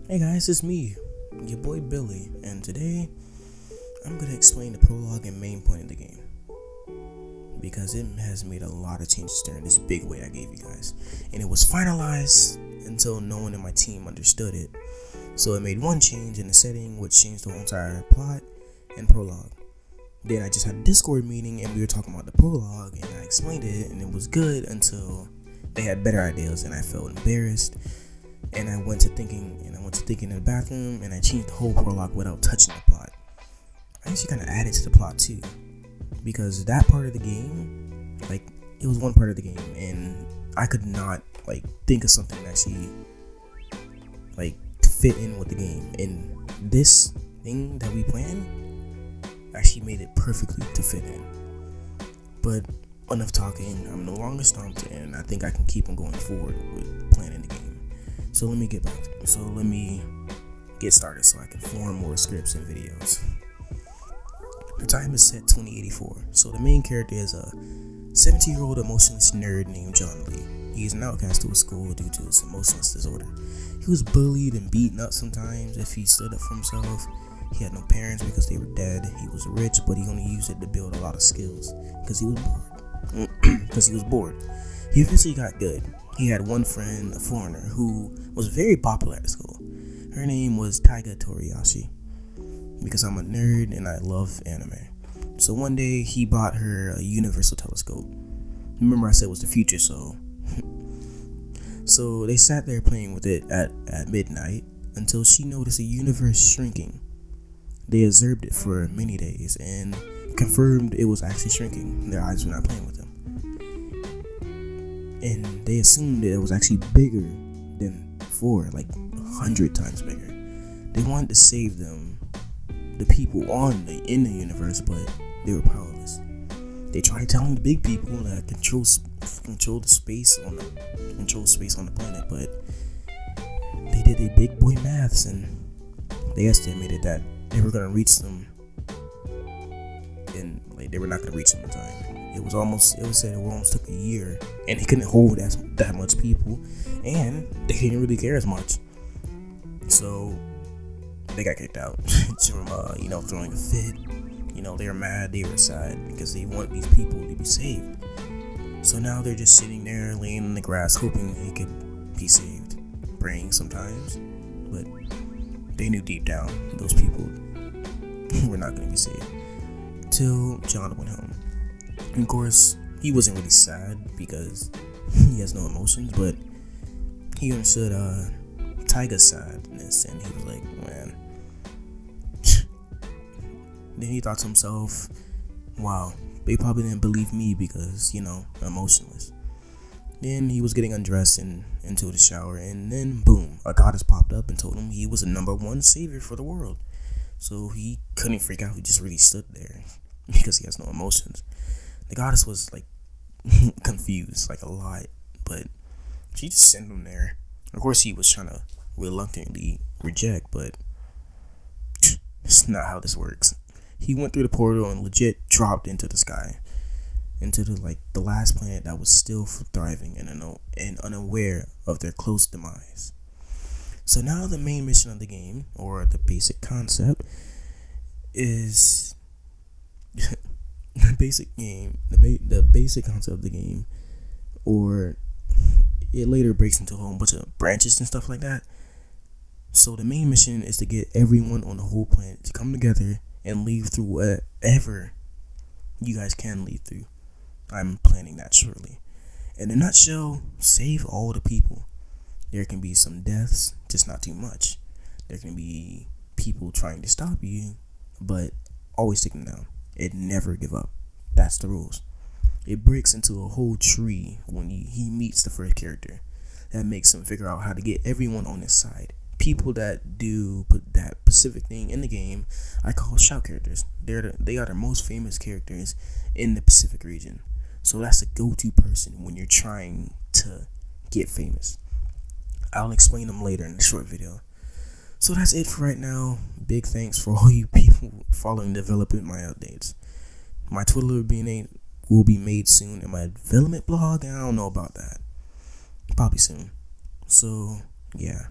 Hey guys, it's me, your boy Billy, and today I'm gonna explain the prologue and main point of the game because it has made a lot of changes during this big wait I gave you guys, and it was finalized until no one in my team understood it. So it made one change in the setting, which changed the whole entire plot and prologue. Then I just had a Discord meeting and we were talking about the prologue, and I explained it, and it was good until they had better ideas, and I felt embarrassed. And I went to thinking in the bathroom, and I changed the whole prologue without touching the plot. I actually kind of added to the plot too, because that part of the game, it was one part of the game, and I could not think of something that actually fit in with the game. And this thing that we planned actually made it perfectly to fit in. But enough talking. I'm no longer stumped, and I think I can keep on going forward with planning the game. So let me get started so I can form more scripts and videos. The time is set 2084. So the main character is a 17-year-old emotionless nerd named John Lee. He is an outcast to his school due to his emotionless disorder. He was bullied and beaten up sometimes if he stood up for himself. He had no parents because they were dead. He was rich, but he only used it to build a lot of skills because he was bored. He eventually got good. He had one friend, a foreigner, who was very popular at school. Her name was Taiga Toriyashi, because I'm a nerd and I love anime. So one day he bought her a universal telescope. Remember I said it was the future, so they sat there playing with it at midnight until she noticed the universe shrinking. They observed it for many days and confirmed it was actually shrinking. Their eyes were not playing with them. And they assumed that it was actually bigger than before, 100 times bigger. They wanted to save them, the people in the universe, but they were powerless. They tried telling the big people that control space on the planet, but they did their big boy maths, and they estimated that they were gonna reach them, and they were not gonna reach them in time. It was said it almost took a year, and they couldn't hold that much people, and they didn't really care as much. So they got kicked out from throwing a fit. They were mad, they were sad because they want these people to be saved. So now they're just sitting there laying in the grass hoping they could be saved, praying sometimes, but they knew deep down those people were not going to be saved. Till John went home. And of course, he wasn't really sad because he has no emotions, but he understood Taiga's sadness, and he was like, man. Then he thought to himself, wow, they probably didn't believe me because, I'm emotionless. Then he was getting undressed and into the shower, and then boom, a goddess popped up and told him he was the number one savior for the world. So he couldn't freak out, he just really stood there because he has no emotions. The goddess was confused a lot, but she just sent him there. Of course, he was trying to reluctantly reject, but it's not how this works. He went through the portal and legit dropped into the sky, into the last planet that was still thriving and unaware of their close demise. So now the main mission of the game, or the basic concept, is the basic concept of the game, or it later breaks into a whole bunch of branches and stuff like that. So the main mission is to get everyone on the whole planet to come together and leave through whatever you guys can leave through. I'm planning that shortly. In a nutshell, save all the people. There can be some deaths, just not too much. There can be people trying to stop you, but always take them down. And never give up. That's the rules. It breaks into a whole tree when he meets the first character. That makes him figure out how to get everyone on his side. People that do put that specific thing in the game, I call shout characters. They are the most famous characters in the Pacific region. So that's a go-to person when you're trying to get famous. I'll explain them later in a short video. So that's it for right now. Big thanks for all you people following development my updates. My Twitter will be made soon, and my development blog, I don't know about that. Probably soon. So yeah.